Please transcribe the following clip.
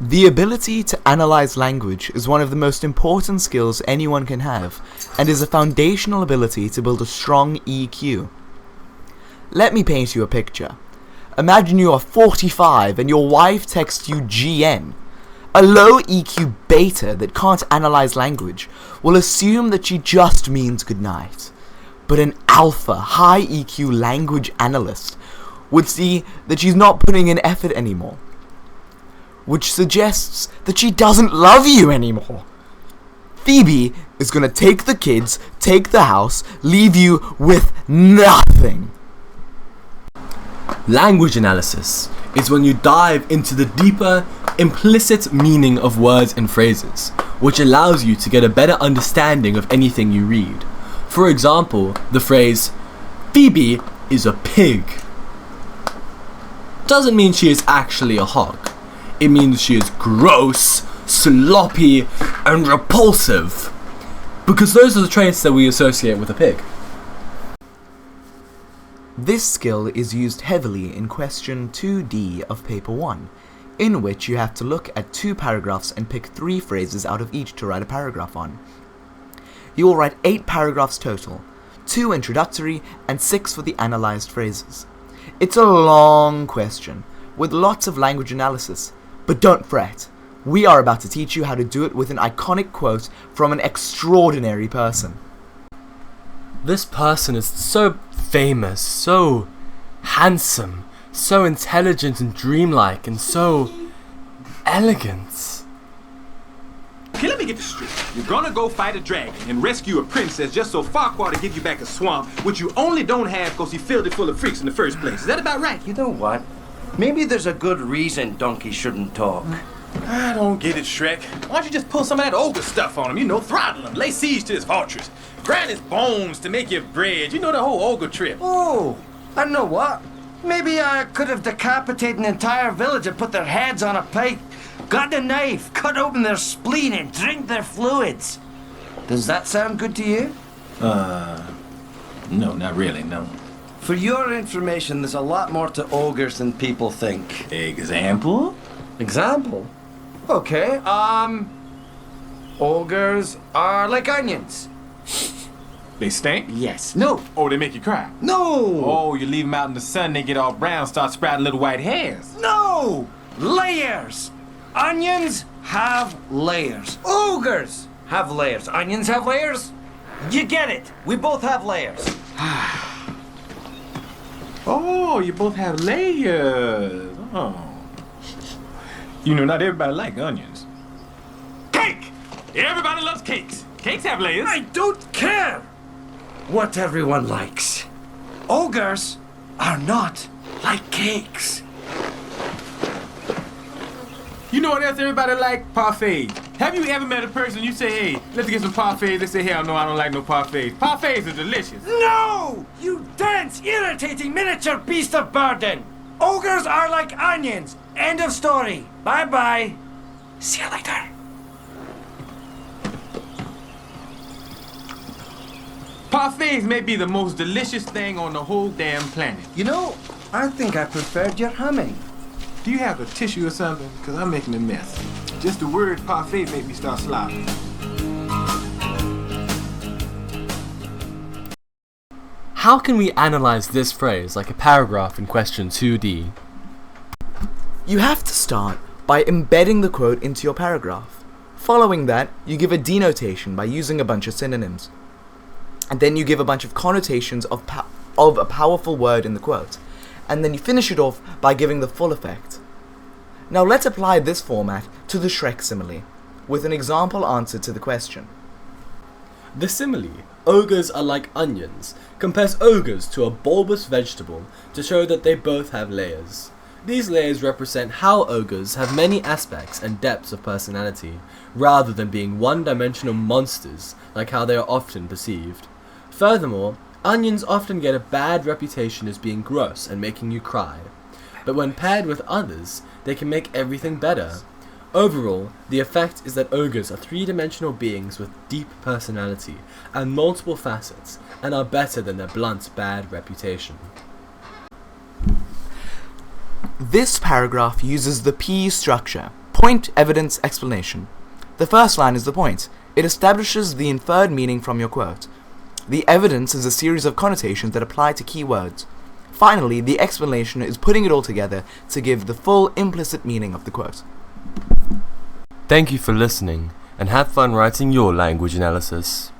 The ability to analyze language is one of the most important skills anyone can have, and is a foundational ability to build a strong EQ. Let me paint you a picture. Imagine you are 45 and your wife texts you GN. A low EQ beta that can't analyze language will assume that she just means goodnight. But an alpha, high EQ language analyst would see that she's not putting in effort anymore, which suggests that she doesn't love you anymore. Phoebe is gonna take the kids, take the house, leave you with nothing. Language analysis is when you dive into the deeper, implicit meaning of words and phrases, which allows you to get a better understanding of anything you read. For example, the phrase, Phoebe is a pig, doesn't mean she is actually a hog. It means she is gross, sloppy, and repulsive. Because those are the traits that we associate with a pig. This skill is used heavily in question 2D of paper 1, in which you have to look at 2 paragraphs and pick 3 phrases out of each to write a paragraph on. You will write 8 paragraphs total, 2 introductory and 6 for the analyzed phrases. It's a long question, with lots of language analysis, but don't fret. We are about to teach you how to do it with an iconic quote from an extraordinary person. This person is so famous, so handsome, so intelligent and dreamlike, and so elegant. Okay, let me get this straight. You're gonna go fight a dragon and rescue a princess just so Farquaad to give you back a swamp, which you only don't have because he filled it full of freaks in the first place. Is that about right? You know what? Maybe there's a good reason donkeys shouldn't talk. I don't get it, Shrek. Why don't you just pull some of that ogre stuff on him? You know, throttle him, lay siege to his fortress, grind his bones to make your bread. You know the whole ogre trip. Oh, I know what. Maybe I could have decapitated an entire village and put their heads on a pike, got a knife, cut open their spleen and drink their fluids. Does that sound good to you? No, not really, no. For your information, there's a lot more to ogres than people think. Example? Example? Okay, ogres are like onions. They stink? Yes. No. Oh, they make you cry? No. Oh, you leave them out in the sun, they get all brown, start sprouting little white hairs. No. Layers. Onions have layers. Ogres have layers. Onions have layers. You get it. We both have layers. Oh, you both have layers. Oh. You know, not everybody likes onions. Cake! Everybody loves cakes. Cakes have layers. I don't care what everyone likes. Ogres are not like cakes. You know what else everybody like? Parfaits. Have you ever met a person you say, hey, let's get some parfaits? They say, hell no, I don't like no parfaits. Parfaits are delicious. No! You dense, irritating miniature beast of burden! Ogres are like onions. End of story. Bye-bye. See you later. Parfaits may be the most delicious thing on the whole damn planet. You know, I think I preferred your humming. Do you have a tissue or something? Because I'm making a mess. Just the word parfait made me start slobbering. How can we analyze this phrase like a paragraph in question 2D? You have to start by embedding the quote into your paragraph. Following that, you give a denotation by using a bunch of synonyms. And then you give a bunch of connotations of a powerful word in the quote. And then you finish it off by giving the full effect. Now let's apply this format to the Shrek simile, with an example answer to the question. The simile, ogres are like onions, compares ogres to a bulbous vegetable to show that they both have layers. These layers represent how ogres have many aspects and depths of personality, rather than being one-dimensional monsters like how they are often perceived. Furthermore, onions often get a bad reputation as being gross and making you cry, but when paired with others, they can make everything better. Overall, the effect is that ogres are three-dimensional beings with deep personality and multiple facets, and are better than their blunt bad reputation. This paragraph uses the P structure, Point, evidence, explanation. The first line is the point. It establishes the inferred meaning from your quote. The evidence is a series of connotations that apply to key words. Finally, the explanation is putting it all together to give the full implicit meaning of the quote. Thank you for listening, and have fun writing your language analysis.